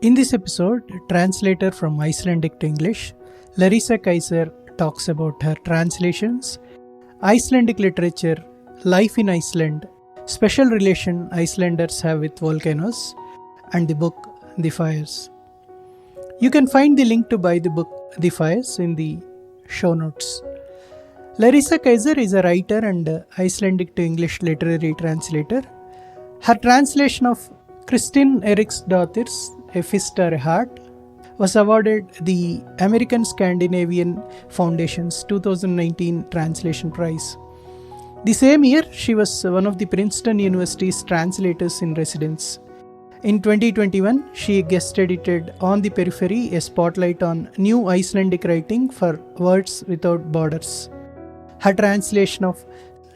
In this episode, translator from Icelandic to English, Larissa Kyzer talks about her translations, Icelandic literature, life in Iceland, special relation Icelanders have with volcanoes, and the book The Fires. You can find the link to buy the book The Fires in the show notes. Larissa Kyzer is a writer and Icelandic to English literary translator. Her translation of Kristín Eiríksdóttir's A Fist or a Heart was awarded the American Scandinavian Foundation's 2019 Translation Prize. The same year, she was one of the Princeton University's Translators in Residence. In 2021, she guest edited On the Periphery, a spotlight on new Icelandic writing for Words Without Borders. Her translation of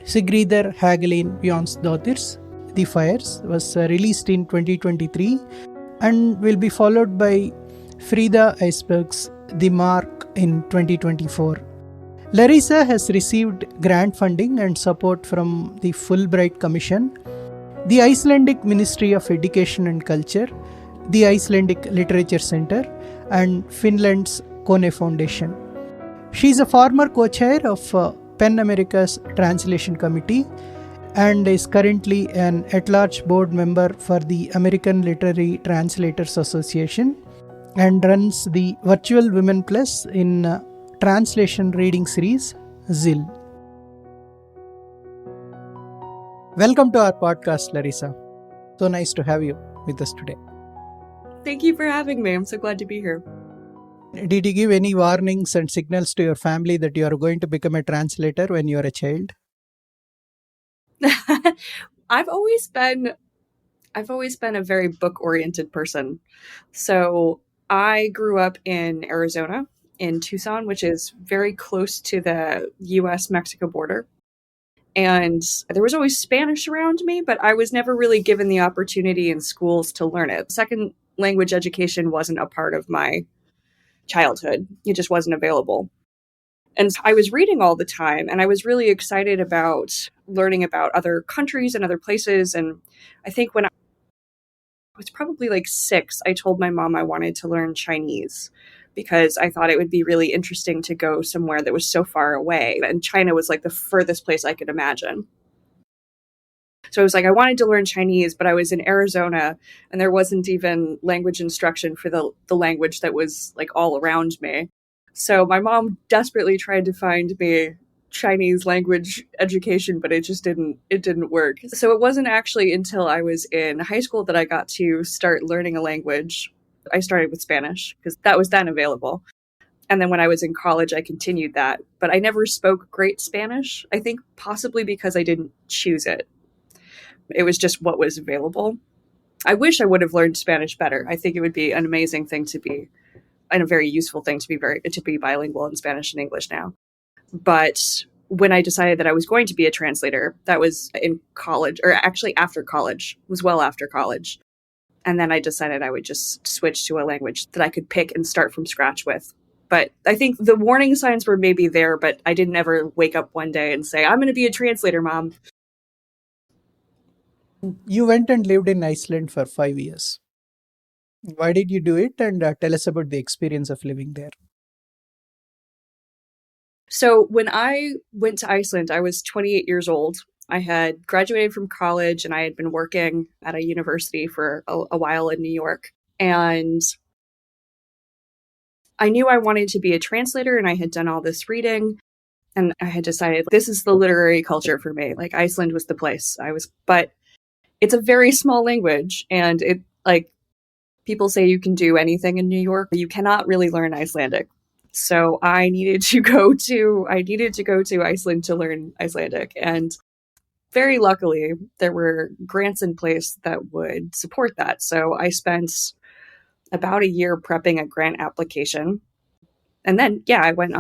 Sigríður Hagalín Björnsdóttir's The Fires was released in 2023 and will be followed by Fríða Ísberg's The Mark in 2024. Larissa has received grant funding and support from the Fulbright Commission, the Icelandic Ministry of Education and Culture, the Icelandic Literature Center, and Finland's Kone Foundation. She is a former co-chair of PEN America's Translation Committee and is currently an at-large board member for the American Literary Translators Association and runs the Virtual Women Plus in Translation Reading Series, ZIL. Welcome to our podcast, Larissa. So nice to have you with us today. Thank you for having me. I'm so glad to be here. Did you give any warnings and signals to your family that you are going to become a translator when you are a child? I've always been a very book-oriented person. So I grew up in Arizona, in Tucson, which is very close to the US-Mexico border. And there was always Spanish around me, but I was never really given the opportunity in schools to learn it. Second language education wasn't a part of my childhood. It just wasn't available. And I was reading all the time, and I was really excited about learning about other countries and other places. And I think when I was probably like 6, I told my mom I wanted to learn Chinese because I thought it would be really interesting to go somewhere that was so far away. And China was like the furthest place I could imagine. So I was like, I wanted to learn Chinese, but I was in Arizona and there wasn't even language instruction for the language that was like all around me. So my mom desperately tried to find me Chinese language education, but it didn't work. So it wasn't actually until I was in high school that I got to start learning a language. I started with Spanish because that was then available. And then when I was in college, I continued that. But I never spoke great Spanish, I think possibly because I didn't choose it. It was just what was available. I wish I would have learned Spanish better. I think it would be an amazing thing to be, and a very useful thing to be bilingual in Spanish and English now. But when I decided that I was going to be a translator, that was in college, or actually after college, it was well after college. And then I decided I would just switch to a language that I could pick and start from scratch with. But I think the warning signs were maybe there, but I didn't ever wake up one day and say, I'm going to be a translator, Mom. You went and lived in Iceland for 5 years. Why did you do it? And tell us about the experience of living there. So when I went to Iceland, I was 28 years old. I had graduated from college and I had been working at a university for a while in New York. And I knew I wanted to be a translator and I had done all this reading. And I had decided this is the literary culture for me. Like Iceland was the place but it's a very small language. And it people say you can do anything in New York. You cannot really learn Icelandic. So I needed to go to Iceland to learn Icelandic. And very luckily, there were grants in place that would support that. So I spent about a year prepping a grant application. And then, I went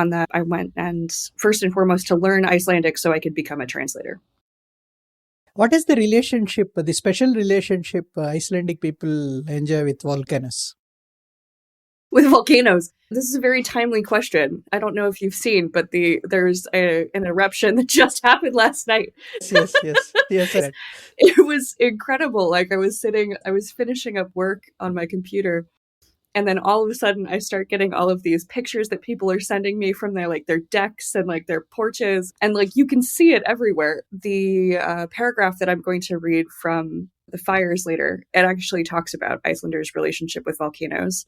and first and foremost to learn Icelandic so I could become a translator. What is the special relationship Icelandic people enjoy with volcanoes? With volcanoes? This is a very timely question. I don't know if you've seen, but there's an eruption that just happened last night. Yes. Right. It was incredible. Like I was finishing up work on my computer And then all of a sudden I start getting all of these pictures that people are sending me from their decks and their porches. And you can see it everywhere. The paragraph that I'm going to read from the Fires later, it actually talks about Icelanders' relationship with volcanoes.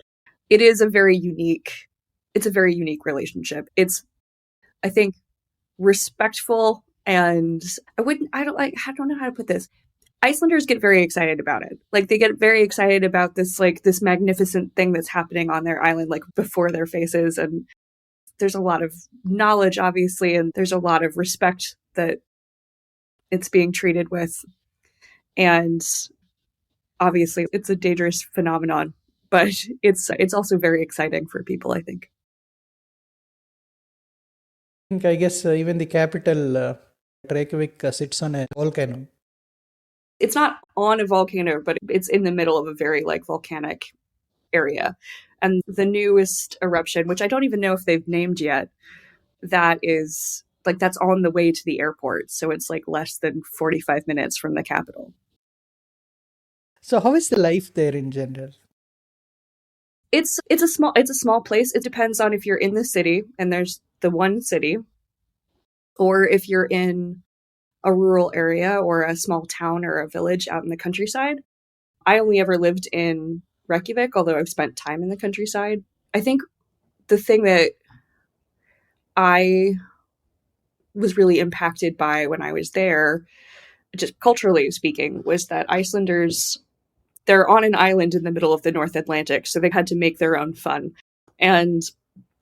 It is a very unique relationship. It's, I think, respectful, and I don't know how to put this. Icelanders get very excited about it. They get very excited about this, this magnificent thing that's happening on their island, before their faces. And there's a lot of knowledge, obviously, and there's a lot of respect that it's being treated with. And obviously it's a dangerous phenomenon, but it's also very exciting for people, I think. I guess even the capital, Reykjavik, sits on a volcano. It's not on a volcano, but it's in the middle of a very volcanic area. And the newest eruption, which I don't even know if they've named yet, that is that's on the way to the airport. So it's less than 45 minutes from the capital. So how is the life there in general? It's a small place. It depends on if you're in the city and there's the one city, or if you're in a rural area or a small town or a village out in the countryside. I only ever lived in Reykjavik, although I've spent time in the countryside. I think the thing that I was really impacted by when I was there, just culturally speaking, was that Icelanders, they're on an island in the middle of the North Atlantic, so they had to make their own fun. And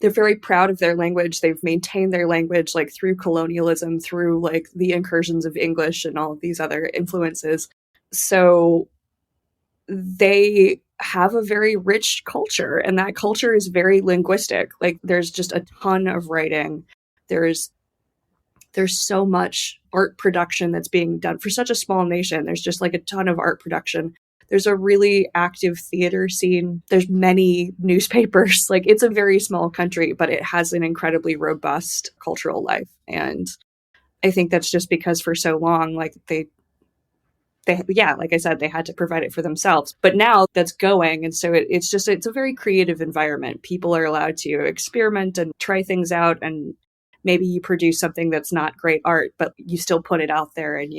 they're very proud of their language. They've maintained their language through colonialism, through the incursions of English and all of these other influences. So they have a very rich culture, and that culture is very linguistic. There's just a ton of writing. There's so much art production that's being done for such a small nation. There's just a ton of art production. There's a really active theater scene. There's many newspapers. It's a very small country, but it has an incredibly robust cultural life. And I think that's just because for so long, they like I said, they had to provide it for themselves. But now that's going. And so it's a very creative environment. People are allowed to experiment and try things out. And maybe you produce something that's not great art, but you still put it out there, and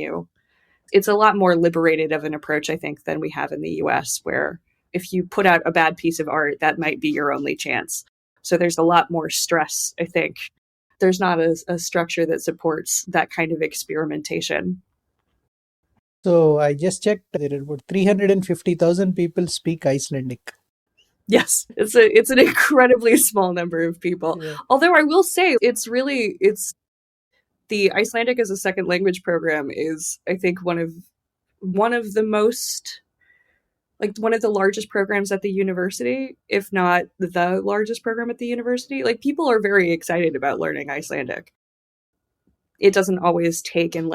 it's a lot more liberated of an approach, I think, than we have in the US, where if you put out a bad piece of art, that might be your only chance. So there's a lot more stress, I think. There's not a structure that supports that kind of experimentation. So I just checked, there are about 350,000 people speak Icelandic. Yes, it's an incredibly small number of people. Yeah. Although I will say the Icelandic as a second language program is, I think, one of the most, one of the largest programs at the university, if not the largest program at the university. People are very excited about learning Icelandic. It doesn't always take in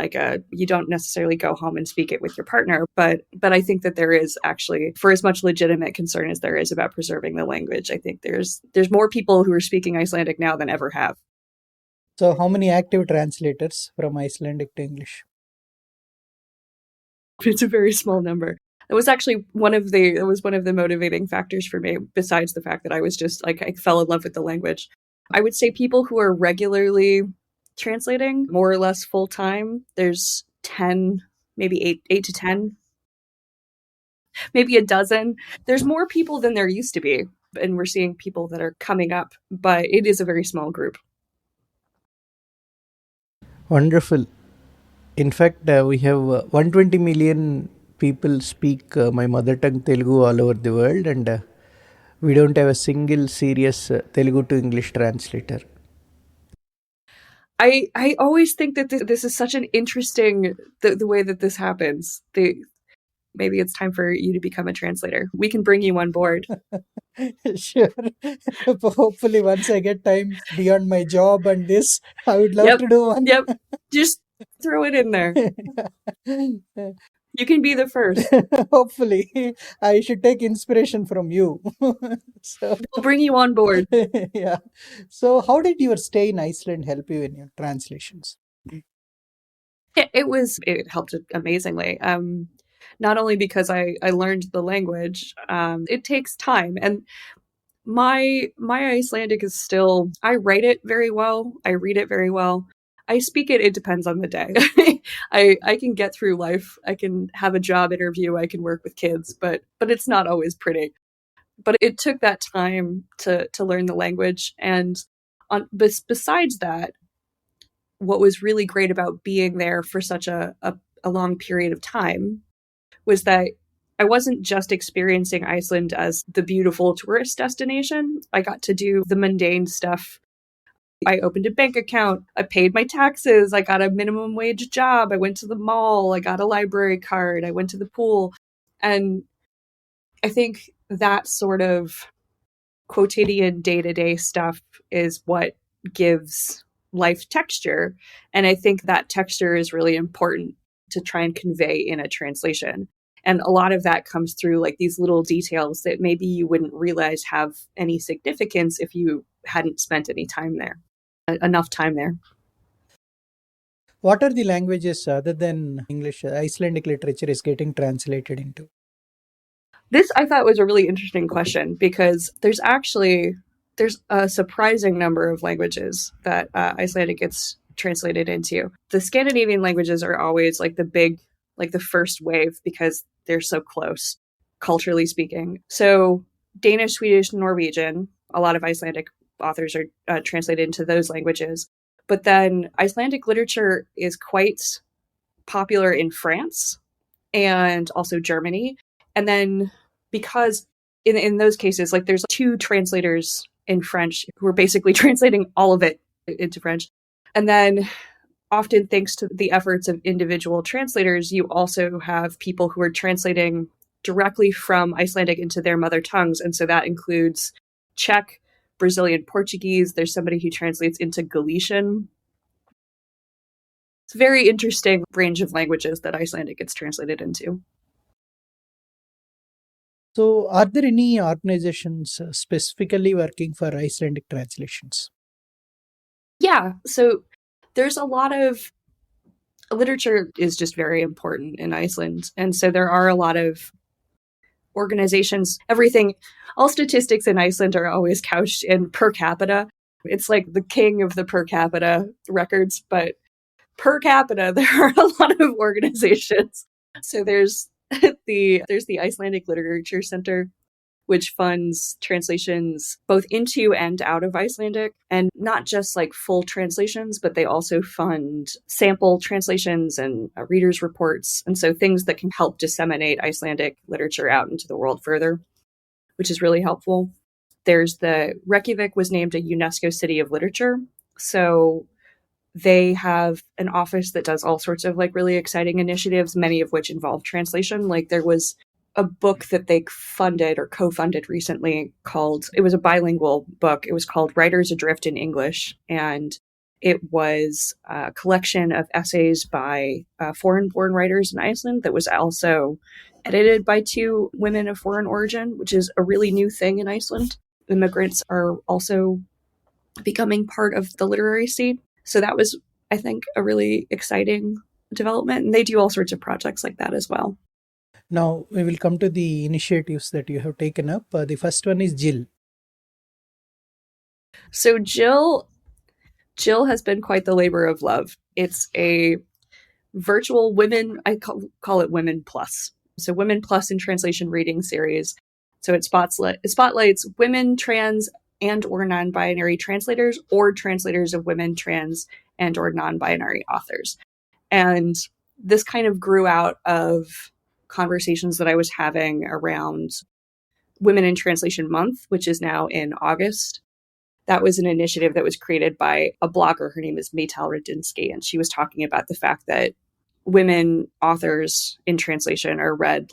you don't necessarily go home and speak it with your partner, but I think that there is actually, for as much legitimate concern as there is about preserving the language, I think there's more people who are speaking Icelandic now than ever have. So how many active translators from Icelandic to English? It's a very small number. It was actually one of the motivating factors for me, besides the fact that I was just I fell in love with the language. I would say people who are regularly translating, more or less full time, there's 10, maybe 8 to 10, maybe a dozen. There's more people than there used to be, and we're seeing people that are coming up, but it is a very small group. Wonderful. In fact, we have 120 million people speak my mother tongue Telugu all over the world, and we don't have a single serious Telugu to English translator. I always think that this is such an interesting, the way that this happens. Maybe it's time for you to become a translator. We can bring you on board. Sure. Hopefully once I get time beyond my job and this, I would love to do one. Yep. Just throw it in there. You can be the first. Hopefully. I should take inspiration from you. So, we'll bring you on board. Yeah. So how did your stay in Iceland help you in your translations? It helped amazingly. Not only because I learned the language, it takes time. And My Icelandic is still, I write it very well. I read it very well. I speak it, it depends on the day. I can get through life. I can have a job interview. I can work with kids, but it's not always pretty. But it took that time to learn the language. And besides that, what was really great about being there for such a long period of time was that I wasn't just experiencing Iceland as the beautiful tourist destination. I got to do the mundane stuff. I opened a bank account. I paid my taxes. I got a minimum wage job. I went to the mall. I got a library card. I went to the pool. And I think that sort of quotidian day-to-day stuff is what gives life texture. And I think that texture is really important to try and convey in a translation. And a lot of that comes through like these little details that maybe you wouldn't realize have any significance if you hadn't spent any time there, enough time there. What are the languages other than English Icelandic literature is getting translated into? This I thought was a really interesting question because there's a surprising number of languages that Icelandic gets translated into. The Scandinavian languages are always like the first wave because they're so close, culturally speaking. So Danish, Swedish, Norwegian, a lot of Icelandic authors are translated into those languages. But then Icelandic literature is quite popular in France and also Germany. And then because in those cases, like there's 2 translators in French who are basically translating all of it into French. And then often thanks to the efforts of individual translators, you also have people who are translating directly from Icelandic into their mother tongues. And so that includes Czech, Brazilian Portuguese. There's somebody who translates into Galician. It's a very interesting range of languages that Icelandic gets translated into. So, are there any organizations specifically working for Icelandic translations? Yeah, so there's a lot of literature is just very important in Iceland. And so there are a lot of organizations, all statistics in Iceland are always couched in per capita. It's like the king of the per capita records, but per capita, there are a lot of organizations. So there's the Icelandic Literature Center, which funds translations both into and out of Icelandic, and not just like full translations, but they also fund sample translations and readers' reports. And so things that can help disseminate Icelandic literature out into the world further, which is really helpful. Reykjavik was named a UNESCO City of Literature. So they have an office that does all sorts of like really exciting initiatives, many of which involve translation. Like there was a book that they funded or co-funded recently it was a bilingual book. It was called Writers Adrift in English. And it was a collection of essays by foreign-born writers in Iceland that was also edited by 2 women of foreign origin, which is a really new thing in Iceland. Immigrants are also becoming part of the literary scene. So that was, I think, a really exciting development. And they do all sorts of projects like that as well. Now, we will come to the initiatives that you have taken up. The first one is Jill. So Jill has been quite the labor of love. It's a virtual women, I call it Women Plus. So Women Plus in Translation Reading Series. So it spotlights women, trans, and or non-binary translators or translators of women, trans, and or non-binary authors. And this kind of grew out of conversations that I was having around Women in Translation Month, which is now in August. That was an initiative that was created by a blogger. Her name is Maytal Radinsky, and she was talking about the fact that women authors in translation are read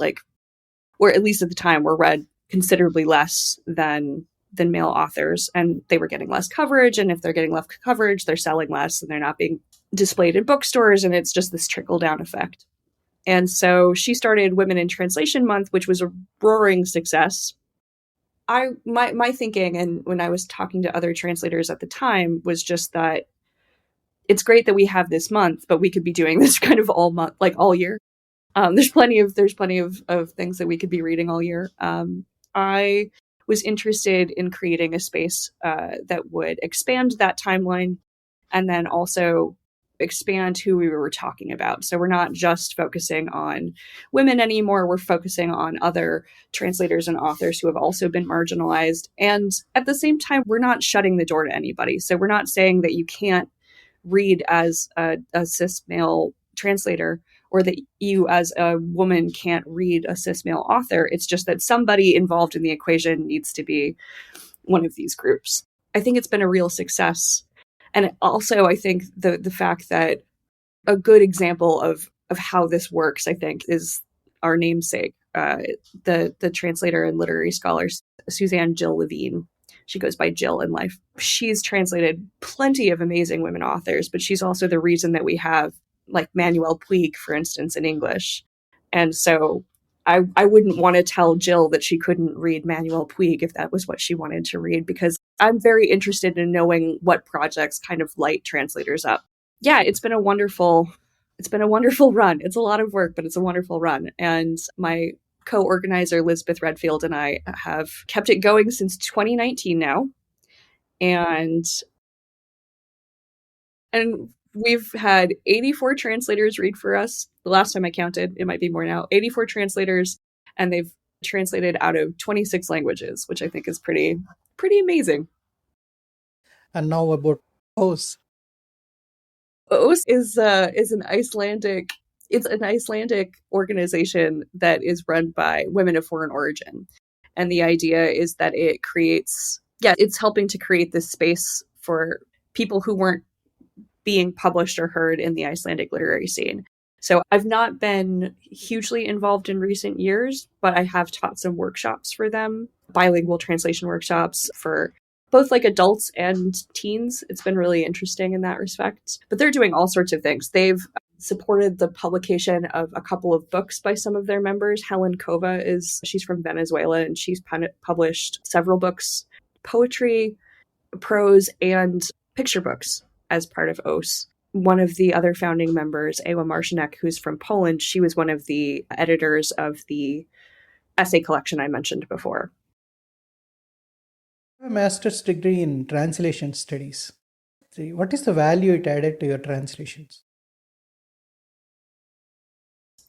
or at least at the time were read considerably less than male authors, and they were getting less coverage. And if they're getting less coverage, they're selling less and they're not being displayed in bookstores. And it's just this trickle down effect. And so she started Women in Translation Month, which was a roaring success. My thinking, and when I was talking to other translators at the time, was just that it's great that we have this month, but we could be doing this kind of all month, like all year. There's plenty of things that we could be reading all year. was interested in creating a space that would expand that timeline and then also expand who we were talking about. So we're not just focusing on women anymore. We're focusing on other translators and authors who have also been marginalized. And at the same time, we're not shutting the door to anybody. So we're not saying that you can't read as a cis male translator or that you as a woman can't read a cis male author. It's just that somebody involved in the equation needs to be one of these groups. I think it's been a real success. And also, I think the fact that a good example of how this works, I think, is our namesake, the translator and literary scholar, Suzanne Jill Levine. She goes by Jill in life. She's translated plenty of amazing women authors, but she's also the reason that we have like Manuel Puig, for instance, in English. And so I wouldn't want to tell Jill that she couldn't read Manuel Puig if that was what she wanted to read, because I'm very interested in knowing what projects kind of light translators up. Yeah, it's been a wonderful run. It's a lot of work, but it's a wonderful run. And my co-organizer, Elizabeth Redfield, and I have kept it going since 2019 now. And we've had 84 translators read for us. The last time I counted, it might be more now, 84 translators, and they've translated out of 26 languages, which I think is pretty amazing. And now about OS. OS is an Icelandic organization that is run by women of foreign origin. And the idea is that it's helping to create this space for people who weren't being published or heard in the Icelandic literary scene. So I've not been hugely involved in recent years, but I have taught some workshops for them, bilingual translation workshops for both like adults and teens. It's been really interesting in that respect. But they're doing all sorts of things. They've supported the publication of a couple of books by some of their members. Helen Kova she's from Venezuela, and she's published several books, poetry, prose, and picture books as part of OS. One of the other founding members, Ewa Marcinek, who's from Poland, she was one of the editors of the essay collection I mentioned before. A master's degree in translation studies. What is the value it added to your translations?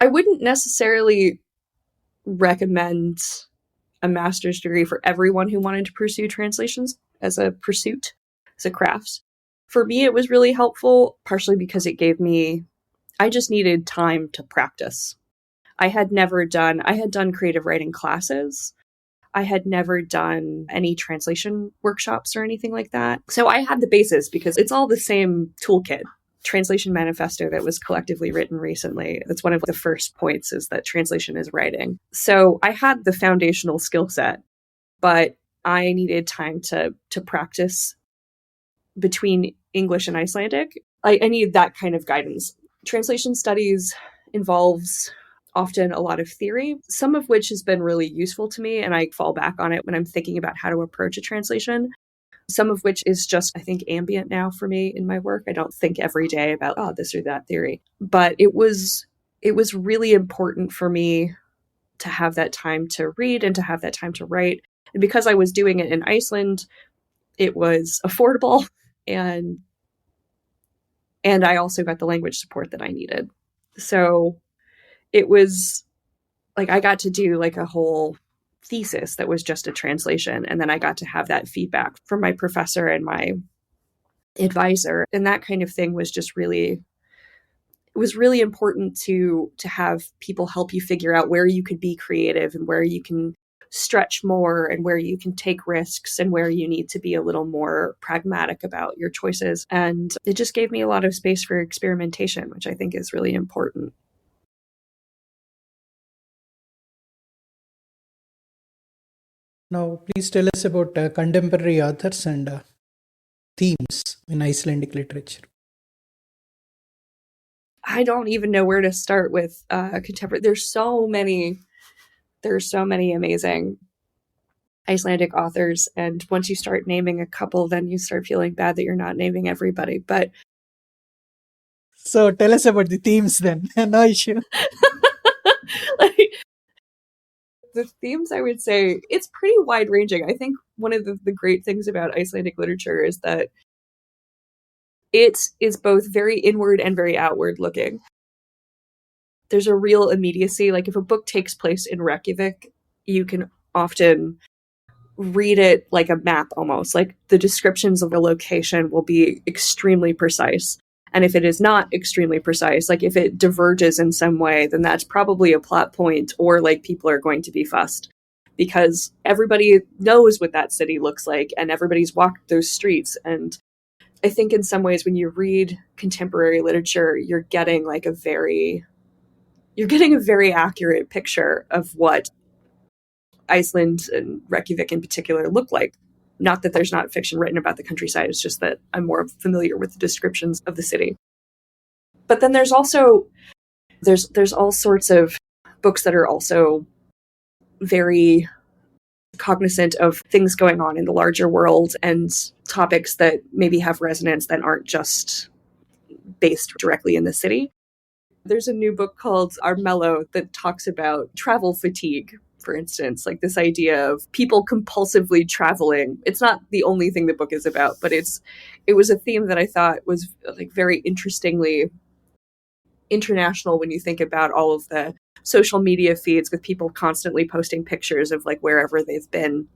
I wouldn't necessarily recommend a master's degree for everyone who wanted to pursue translations as a pursuit, as a craft. For me, it was really helpful, partially because I just needed time to practice. I had done creative writing classes. I had never done any translation workshops or anything like that. So I had the basis because it's all the same toolkit. Translation manifesto that was collectively written recently. That's one of the first points, is that translation is writing. So I had the foundational skill set, but I needed time to practice between English and Icelandic. I need that kind of guidance. Translation studies involves often a lot of theory, some of which has been really useful to me, and I fall back on it when I'm thinking about how to approach a translation. Some of which is just, I think, ambient now for me in my work. I don't think every day about, this or that theory. But it was really important for me to have that time to read and to have that time to write. And because I was doing it in Iceland, it was affordable, and I also got the language support that I needed. So it was like I got to do like a whole thesis that was just a translation, and then I got to have that feedback from my professor and my advisor, and that kind of thing was just really important to have people help you figure out where you could be creative and where you can stretch more and where you can take risks and where you need to be a little more pragmatic about your choices. And it just gave me a lot of space for experimentation, which I think is really important. Now, please tell us about contemporary authors and themes in Icelandic literature. I don't even know where to start with contemporary. There's so many amazing Icelandic authors, and once you start naming a couple, then you start feeling bad that you're not naming everybody. But so tell us about the themes then. No issue. The themes, I would say, it's pretty wide ranging. I think one of the great things about Icelandic literature is that it is both very inward and very outward looking. There's a real immediacy. Like if a book takes place in Reykjavik, you can often read it like a map almost. Like the descriptions of a location will be extremely precise. And if it is not extremely precise, like if it diverges in some way, then that's probably a plot point, or like people are going to be fussed because everybody knows what that city looks like and everybody's walked those streets. And I think in some ways when you read contemporary literature, you're getting a very accurate picture of what Iceland and Reykjavik in particular look like. Not that there's not fiction written about the countryside, it's just that I'm more familiar with the descriptions of the city. But then there's also, there's all sorts of books that are also very cognizant of things going on in the larger world and topics that maybe have resonance that aren't just based directly in the city. There's a new book called Armello that talks about travel fatigue, for instance, like this idea of people compulsively traveling. It's not the only thing the book is about, but it was a theme that I thought was very interestingly international when you think about all of the social media feeds with people constantly posting pictures of wherever they've been.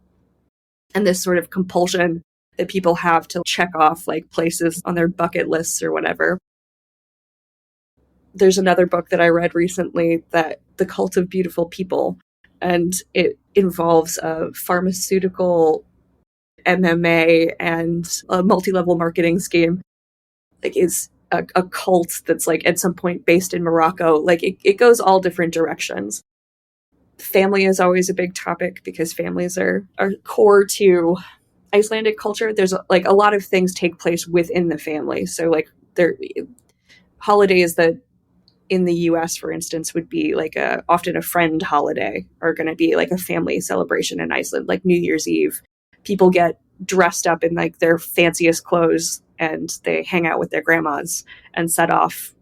And this sort of compulsion that people have to check off places on their bucket lists or whatever. There's another book that I read recently, that The Cult of Beautiful People, and it involves a pharmaceutical MMA and a multi-level marketing scheme. Is a cult that's at some point based in Morocco. It goes all different directions. Family is always a big topic because families are core to Icelandic culture. There's a lot of things take place within the family. So there holidays that in the US, for instance, would be often a friend holiday, are going to be a family celebration in Iceland, like New Year's Eve. People get dressed up in their fanciest clothes and they hang out with their grandmas and set off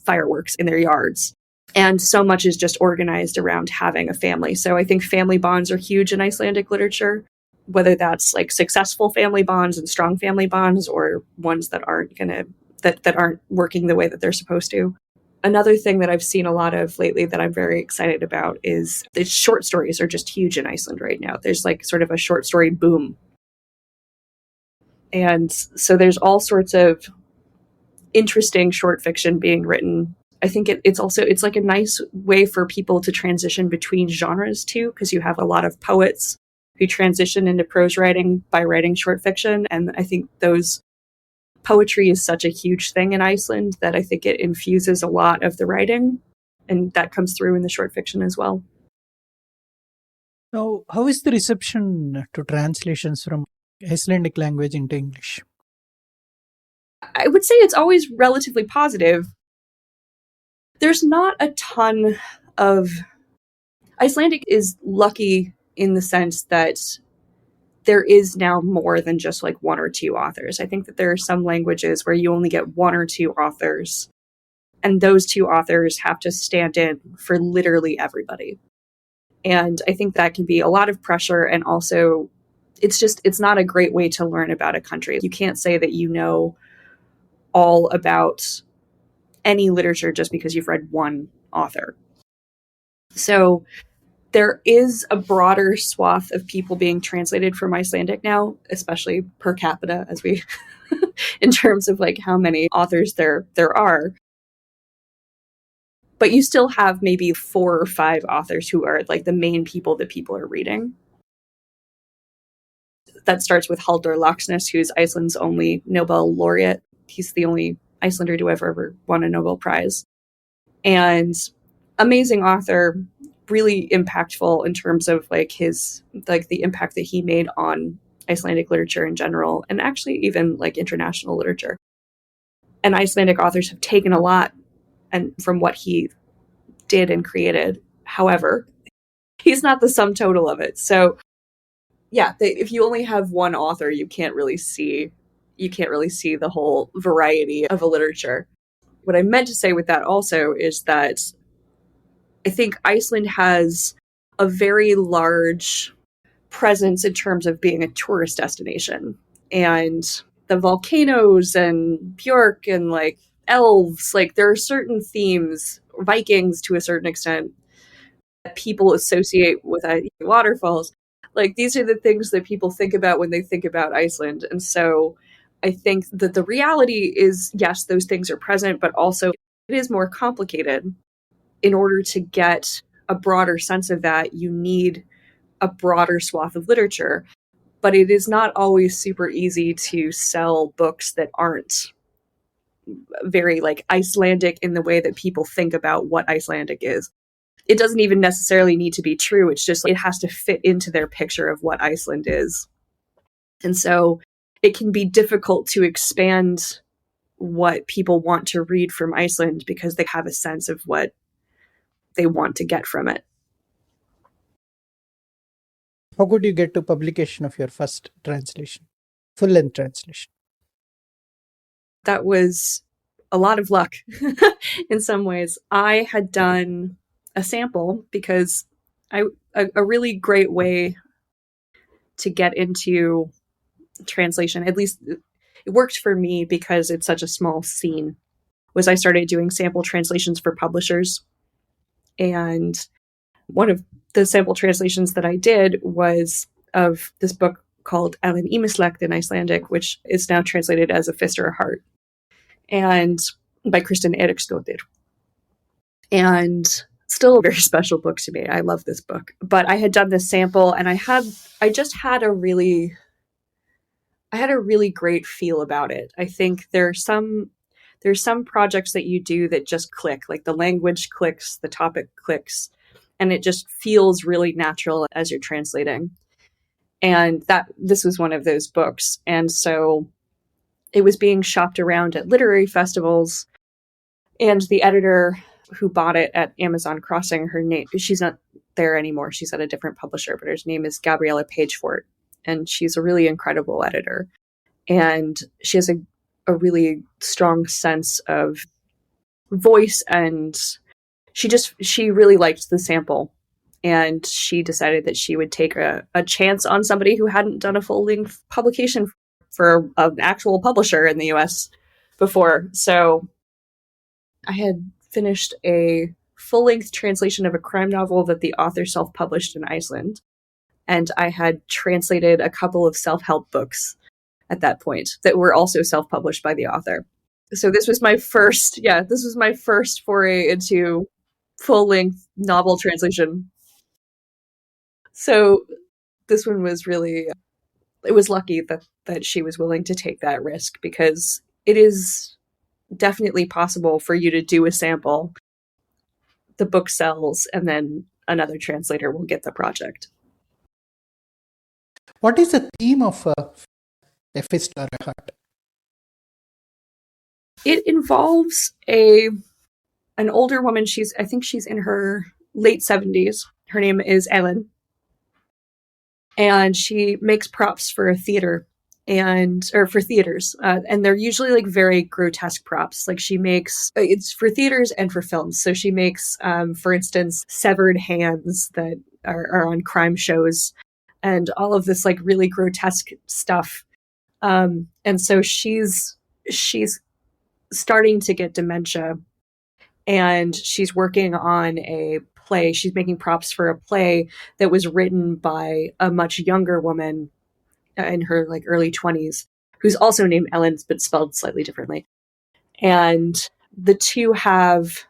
fireworks in their yards. And so much is just organized around having a family. So I think family bonds are huge in Icelandic literature, whether that's successful family bonds and strong family bonds, or ones that aren't that aren't working the way that they're supposed to. Another thing that I've seen a lot of lately that I'm very excited about is the short stories are just huge in Iceland right now. There's sort of a short story boom. And so there's all sorts of interesting short fiction being written. I think it's a nice way for people to transition between genres too, because you have a lot of poets who transition into prose writing by writing short fiction. And I think poetry is such a huge thing in Iceland that I think it infuses a lot of the writing, and that comes through in the short fiction as well. Now, how is the reception to translations from Icelandic language into English? I would say it's always relatively positive. There's not a ton of... Icelandic is lucky in the sense that there is now more than just one or two authors. I think that there are some languages where you only get one or two authors, and those two authors have to stand in for literally everybody. And I think that can be a lot of pressure, and also it's not a great way to learn about a country. You can't say that you know all about any literature just because you've read one author. So there is a broader swath of people being translated from Icelandic now, especially per capita, as we, in terms of how many authors there are. But you still have maybe 4 or 5 authors who are the main people that people are reading. That starts with Halldór Laxness, who's Iceland's only Nobel laureate. He's the only Icelander to have ever won a Nobel Prize. And amazing author, really impactful in terms of his the impact that he made on Icelandic literature in general, and actually even international literature. And Icelandic authors have taken a lot and from what he did and created. However, he's not the sum total of it. So yeah, if you only have one author, you can't really see the whole variety of a literature. What I meant to say with that also is that I think Iceland has a very large presence in terms of being a tourist destination. And the volcanoes and Björk and like elves, like there are certain themes, Vikings to a certain extent, that people associate with waterfalls. Like these are the things that people think about when they think about Iceland. And so I think that the reality is, yes, those things are present, but also it is more complicated. In order to get a broader sense of that, you need a broader swath of literature. But it is not always super easy to sell books that aren't very like Icelandic in the way that people think about what Icelandic is. It doesn't even necessarily need to be true. It's just like, it has to fit into their picture of what Iceland is. And so it can be difficult to expand what people want to read from Iceland because they have a sense of what they want to get from it. How could you get to publication of your first translation, full-length translation? That was a lot of luck in some ways. I had done a sample because a really great way to get into translation, at least it worked for me because it's such a small scene, was I started doing sample translations for publishers. And one of the sample translations that I did was of this book called Ellen Ýmislegt in Icelandic, which is now translated as A Fist or a Heart, and by Kristín Eiríksdóttir. And still a very special book to me. I love this book. But I had done this sample and I had a really great feel about it. I think there's some projects that you do that just click, like the language clicks, the topic clicks, and it just feels really natural as you're translating. And this was one of those books. And so it was being shopped around at literary festivals, and the editor who bought it at Amazon Crossing, her name, she's not there anymore. She's at a different publisher, but her name is Gabriella Pagefort. And she's a really incredible editor. And she has a really strong sense of voice, and she really liked the sample. And she decided that she would take a chance on somebody who hadn't done a full-length publication for an actual publisher in the US before. So I had finished a full-length translation of a crime novel that the author self-published in Iceland. And I had translated a couple of self-help books at that point that were also self-published by the author. So this was my first foray into full-length novel translation. So this one was really, it was lucky that she was willing to take that risk, because it is definitely possible for you to do a sample, the book sells, and then another translator will get the project. What is the theme of A Fist or a Heart? It involves an older woman. I think she's in her late 70s. Her name is Ellen. And she makes props for a theater or for theaters. And they're usually like very grotesque props. Like she makes, it's for theaters and for films. So she makes, for instance, severed hands that are on crime shows and all of this like really grotesque stuff. And so she's starting to get dementia, and she's working on a play. She's making props for a play that was written by a much younger woman in her like early 20s, who's also named Ellen, but spelled slightly differently. And the two have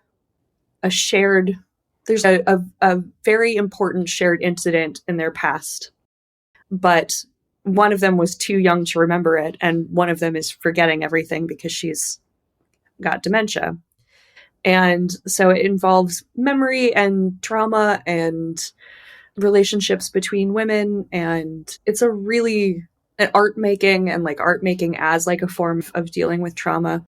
there's a very important shared incident in their past, but one of them was too young to remember it, and one of them is forgetting everything because she's got dementia. And so it involves memory and trauma and relationships between women. And it's art making as like a form of dealing with trauma.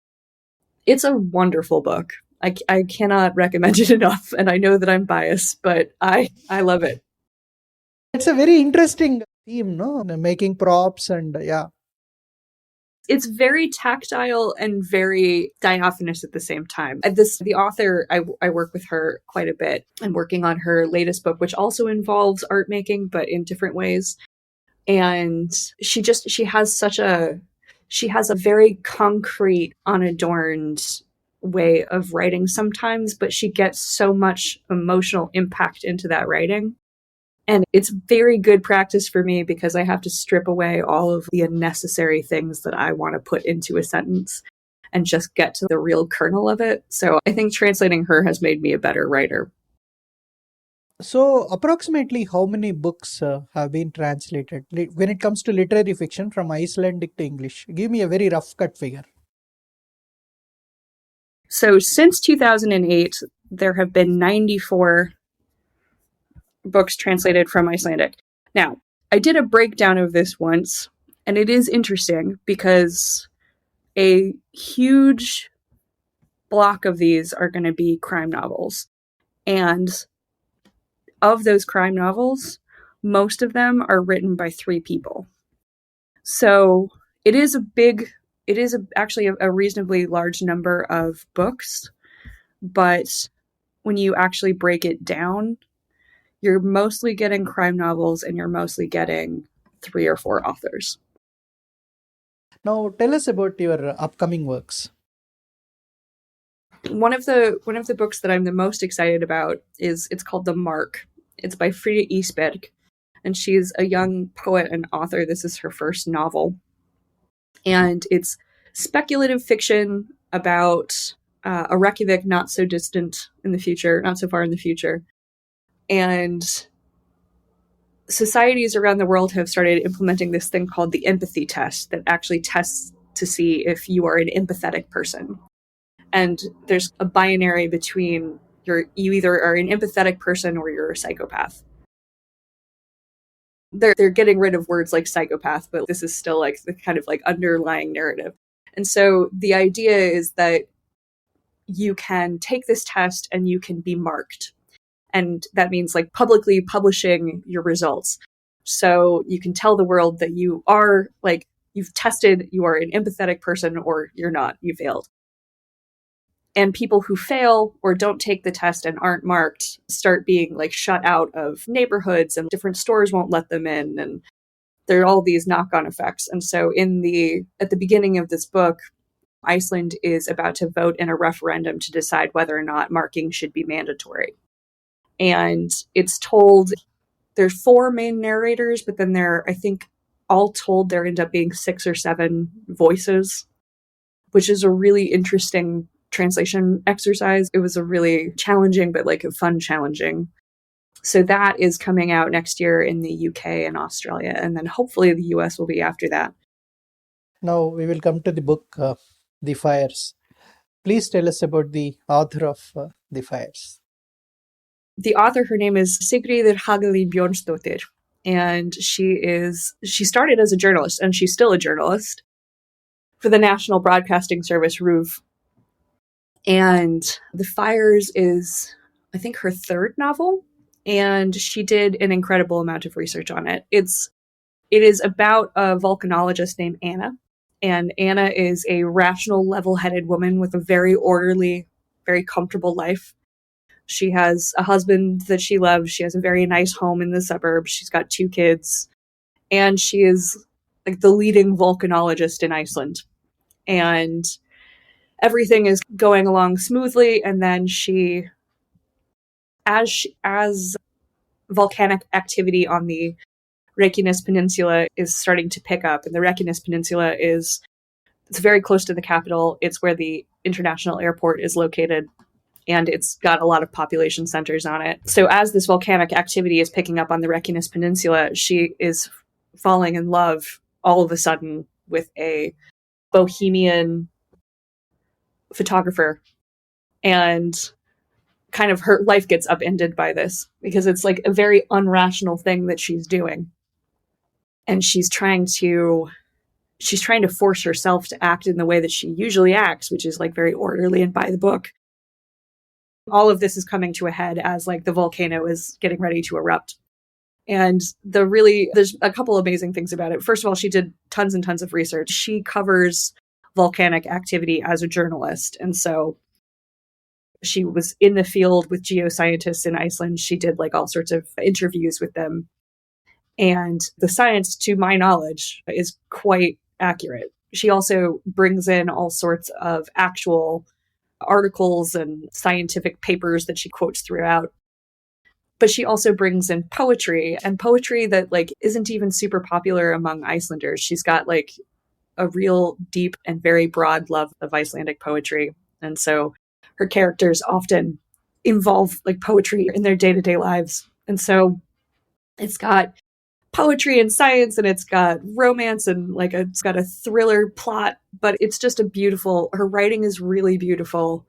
It's a wonderful book. I cannot recommend it enough. And I know that I'm biased, but I love it. It's a very interesting theme, no? Making props and yeah. It's very tactile and very diaphanous at the same time. The author, I work with her quite a bit. I'm working on her latest book, which also involves art making, but in different ways. And she has a very concrete, unadorned way of writing sometimes, but she gets so much emotional impact into that writing. And it's very good practice for me because I have to strip away all of the unnecessary things that I want to put into a sentence and just get to the real kernel of it. So I think translating her has made me a better writer. So, approximately how many books have been translated when it comes to literary fiction from Icelandic to English? Give me a very rough cut figure. So, since 2008, there have been 94 books translated from Icelandic. Now, I did a breakdown of this once, and it is interesting because a huge block of these are going to be crime novels. And of those crime novels, most of them are written by 3 people. So it is actually a reasonably large number of books, but when you actually break it down, you're mostly getting crime novels and you're mostly getting 3 or 4 authors. Now tell us about your upcoming works. One of the books that I'm the most excited about it's called The Mark. It's by Fríða Ísberg, and she's a young poet and author. This is her first novel, and it's speculative fiction about a Reykjavik not so distant in the future, not so far in the future, and societies around the world have started implementing this thing called the empathy test that actually tests to see if you are an empathetic person. And there's a binary between you either are an empathetic person or you're a psychopath. They're getting rid of words like psychopath, but this is still like the kind of like underlying narrative. And so the idea is that you can take this test and you can be marked. And that means like publicly publishing your results. So you can tell the world that you are like, you've tested, you are an empathetic person or you're not, you failed. And people who fail or don't take the test and aren't marked start being like shut out of neighborhoods, and different stores won't let them in. And there are all these knock-on effects. And so at the beginning of this book, Iceland is about to vote in a referendum to decide whether or not marking should be mandatory. And it's told, there's 4 main narrators, but then I think all told, there end up being 6 or 7 voices, which is a really interesting translation exercise. It was a really challenging, but like a fun challenging. So that is coming out next year in the UK and Australia, and then hopefully the US will be after that. Now we will come to the book, The Fires. Please tell us about the author of The Fires. The author, her name is Sigríður Hagalín Björnsdóttir, and she started as a journalist, and she's still a journalist for the National Broadcasting Service, RÚV. And The Fires is, I think, her 3rd novel, and she did an incredible amount of research on it. It is about a volcanologist named Anna, and Anna is a rational, level-headed woman with a very orderly, very comfortable life. She has a husband that she loves. She has a very nice home in the suburbs. She's got 2 kids, and she is like the leading volcanologist in Iceland. And everything is going along smoothly, and then as volcanic activity on the Reykjanes Peninsula is starting to pick up, and the Reykjanes Peninsula it's very close to the capital. It's where the international airport is located, and it's got a lot of population centers on it. So as this volcanic activity is picking up on the Reykjanes Peninsula, she is falling in love all of a sudden with a bohemian photographer, and kind of her life gets upended by this because it's like a very unrational thing that she's doing, and she's trying to force herself to act in the way that she usually acts, which is like very orderly and by the book. All of this is coming to a head as like the volcano is getting ready to erupt, And there's a couple amazing things about it. First of all, she did tons and tons of research. She covers volcanic activity as a journalist. And so she was in the field with geoscientists in Iceland. She did like all sorts of interviews with them. And the science, to my knowledge, is quite accurate. She also brings in all sorts of actual articles and scientific papers that she quotes throughout. But she also brings in poetry, and poetry that like isn't even super popular among Icelanders. She's got like a real deep and very broad love of Icelandic poetry. And so her characters often involve like poetry in their day-to-day lives. And so it's got poetry and science, and it's got romance, and like it's got a thriller plot, but it's just her writing is really beautiful.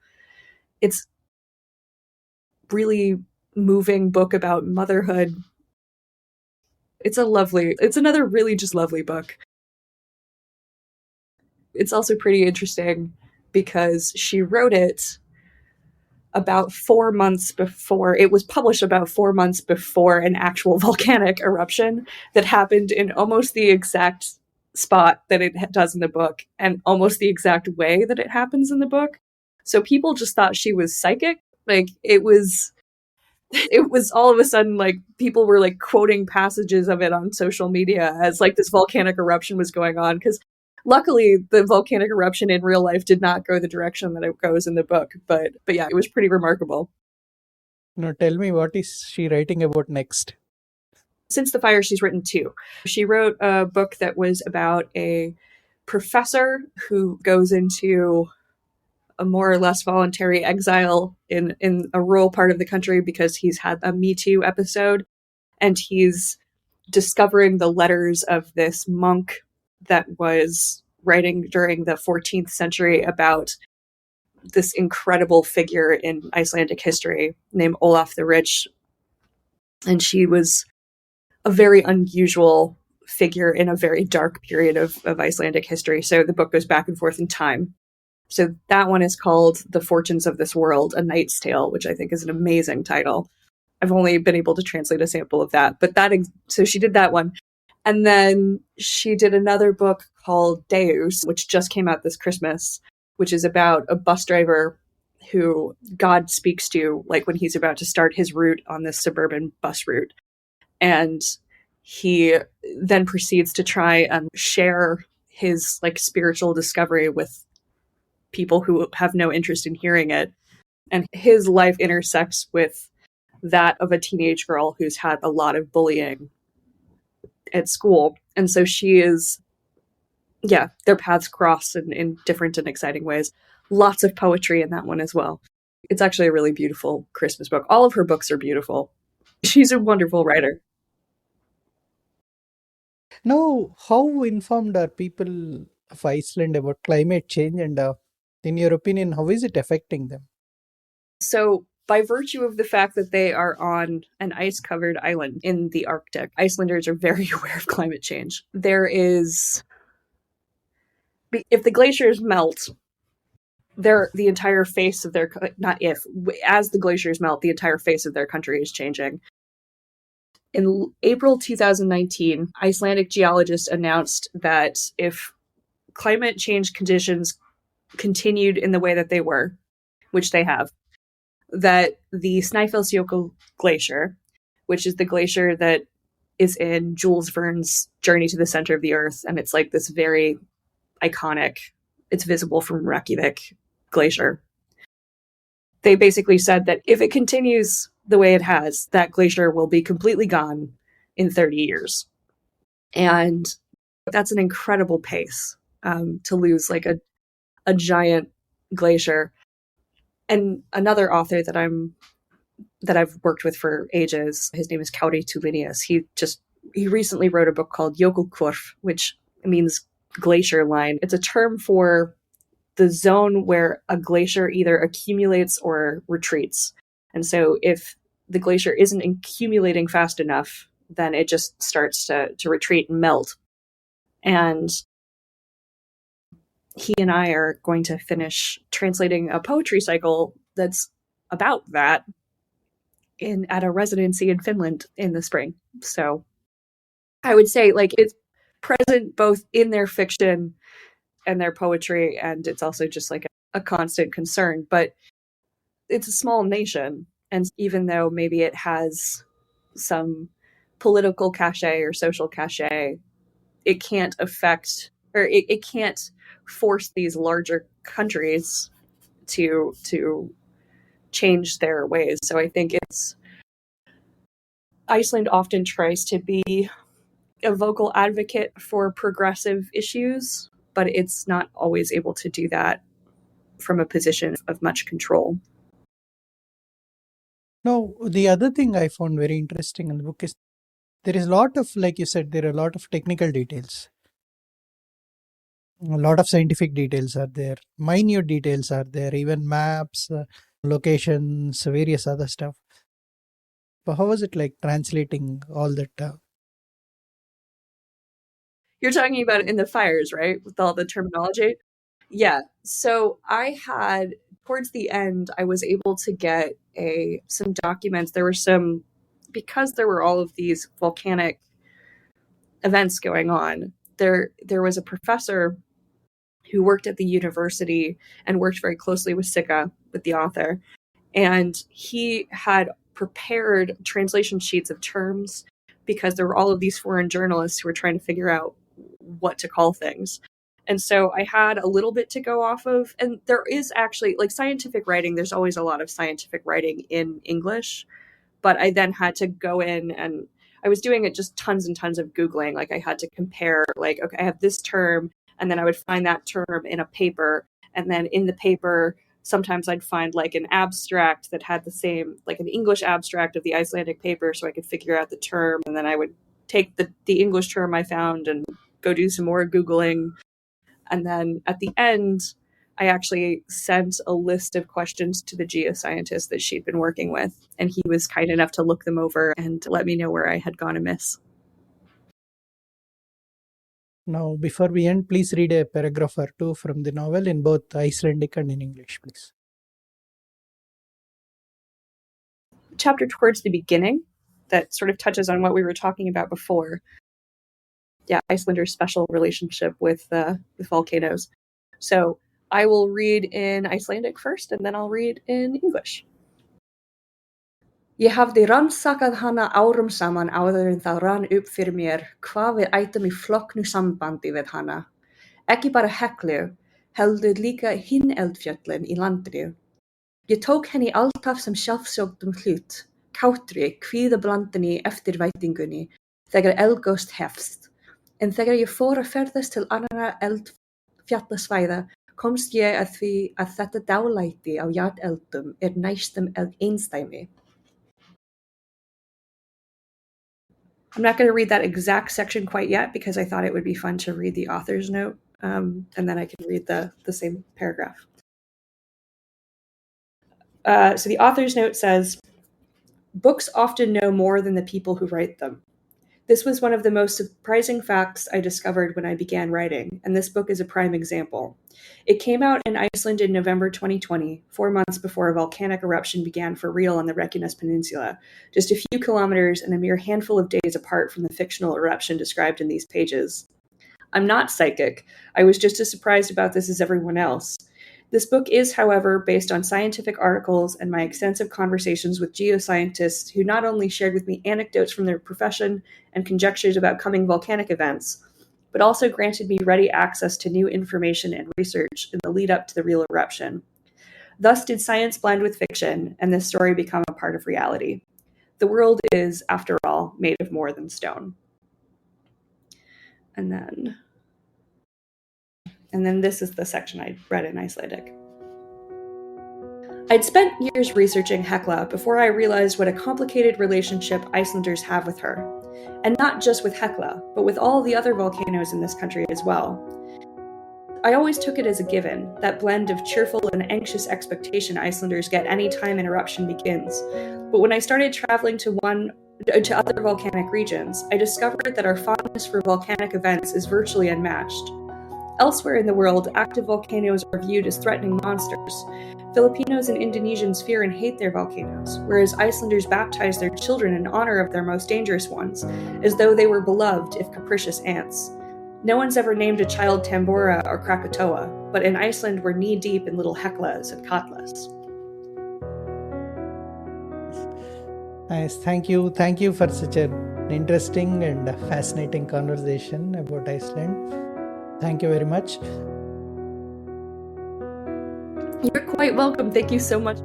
It's really moving book about motherhood. It's another really just lovely book. It's also pretty interesting because she wrote it about 4 months before it was published, about 4 months before an actual volcanic eruption that happened in almost the exact spot that it does in the book and almost the exact way that it happens in the book. So people just thought she was psychic. Like it was all of a sudden like people were like quoting passages of it on social media as like this volcanic eruption was going on, because luckily the volcanic eruption in real life did not go the direction that it goes in the book, but yeah, it was pretty remarkable. Now tell me, what is she writing about next? Since the fire, she's written 2. She wrote a book that was about a professor who goes into a more or less voluntary exile in a rural part of the country because he's had a Me Too episode, and he's discovering the letters of this monk that was writing during the 14th century about this incredible figure in Icelandic history named Olaf the Rich. And she was a very unusual figure in a very dark period of Icelandic history. So the book goes back and forth in time. So that one is called The Fortunes of This World, A Knight's Tale, which I think is an amazing title. I've only been able to translate a sample of that, but so she did that one. And then she did another book called Deus, which just came out this Christmas, which is about a bus driver who God speaks to, like when he's about to start his route on this suburban bus route. And he then proceeds to try and share his like spiritual discovery with people who have no interest in hearing it. And his life intersects with that of a teenage girl who's had a lot of bullying at school. And so their paths cross in different and exciting ways. Lots of poetry in that one as well. It's actually a really beautiful Christmas book. All of her books are beautiful. She's a wonderful writer. Now, how informed are people of Iceland about climate change, and in your opinion, how is it affecting them? So, by virtue of the fact that they are on an ice-covered island in the Arctic, Icelanders are very aware of climate change. If the glaciers melt, the entire face of their, as the glaciers melt, the entire face of their country is changing. In April 2019, Icelandic geologists announced that if climate change conditions continued in the way that they were, which they have, that the Snæfellsjökull glacier, which is the glacier that is in Jules Verne's Journey to the Center of the Earth, and it's like this very iconic, it's visible from Reykjavik glacier. They basically said that if it continues the way it has, that glacier will be completely gone in 30 years. And that's an incredible pace to lose like a giant glacier. And another author that I've worked with for ages, his name is Kári Tulinius. He recently wrote a book called Jökulkurv, which means glacier line. It's a term for the zone where a glacier either accumulates or retreats. And so if the glacier isn't accumulating fast enough, then it just starts to retreat and melt. And he and I are going to finish translating a poetry cycle that's about that. at a residency in Finland in the spring. So I would say like it's present both in their fiction and their poetry, and it's also just like a constant concern. But it's a small nation, and even though maybe it has some political cachet or social cachet, it can't affect, or it can't force these larger countries to change their ways. So I think Iceland often tries to be a vocal advocate for progressive issues, but it's not always able to do that from a position of much control. No, the other thing I found very interesting in the book is there is a lot of, like you said, there are a lot of technical details. A lot of scientific details are there. Minute details are there, even maps, locations, various other stuff. But how was it like translating all that? You're talking about in the fires, right? With all the terminology? Yeah. So I had, towards the end, I was able to get some documents. There were because there were all of these volcanic events going on, there was a professor who worked at the university and worked very closely with Sigga, with the author. And he had prepared translation sheets of terms because there were all of these foreign journalists who were trying to figure out what to call things. And so I had a little bit to go off of. And there is actually, like scientific writing, there's always a lot of scientific writing in English. But I then had to go in and I was doing it just tons and tons of Googling. Like I had to compare, like, okay, I have this term, and then I would find that term in a paper. And then in the paper, sometimes I'd find like an abstract that had the same, like an English abstract of the Icelandic paper, so I could figure out the term. And then I would take the English term I found and go do some more Googling. And then at the end, I actually sent a list of questions to the geoscientist that she'd been working with. And he was kind enough to look them over and let me know where I had gone amiss. Now, before we end, please read a paragraph or two from the novel in both Icelandic and in English, please. Chapter towards the beginning that sort of touches on what we were talking about before. Yeah, Icelanders' special relationship with volcanoes. So I will read in Icelandic first, and then I'll read in English. Ég hafði rannsakað hana árum saman áður en það rann upp fyrir mér hvað við ættum í flokknu sambandi við hana. Ekki bara Heklu, heldur líka hinn eldfjöllin í landinu. Ég tók henni alltaf sem sjálfsögðum hlut, kátri kvíðablandinni eftirvæntingunni þegar eldgos hefst. En þegar ég fór að ferðast til annarra eldfjallasvæða komst ég að því að þetta dálæti á jarðeldum næstum einsdæmi. I'm not going to read that exact section quite yet because I thought it would be fun to read the author's note, and then I can read the same paragraph. So the author's note says, books often know more than the people who write them. This was one of the most surprising facts I discovered when I began writing, and this book is a prime example. It came out in Iceland in November 2020, 4 months before a volcanic eruption began for real on the Reykjanes Peninsula, just a few kilometers and a mere handful of days apart from the fictional eruption described in these pages. I'm not psychic. I was just as surprised about this as everyone else. This book is, however, based on scientific articles and my extensive conversations with geoscientists who not only shared with me anecdotes from their profession and conjectures about coming volcanic events, but also granted me ready access to new information and research in the lead up to the real eruption. Thus did science blend with fiction, and this story become a part of reality. The world is, after all, made of more than stone. And then this is the section I read in Icelandic. I'd spent years researching Hekla before I realized what a complicated relationship Icelanders have with her. And not just with Hekla, but with all the other volcanoes in this country as well. I always took it as a given, that blend of cheerful and anxious expectation Icelanders get any time an eruption begins. But when I started traveling to other volcanic regions, I discovered that our fondness for volcanic events is virtually unmatched. Elsewhere in the world, active volcanoes are viewed as threatening monsters. Filipinos and Indonesians fear and hate their volcanoes, whereas Icelanders baptize their children in honor of their most dangerous ones, as though they were beloved, if capricious, ants. No one's ever named a child Tambora or Krakatoa, but in Iceland we're knee-deep in little Heklas and Katlas. Nice. Thank you. Thank you for such an interesting and fascinating conversation about Iceland. Thank you very much. You're quite welcome. Thank you so much.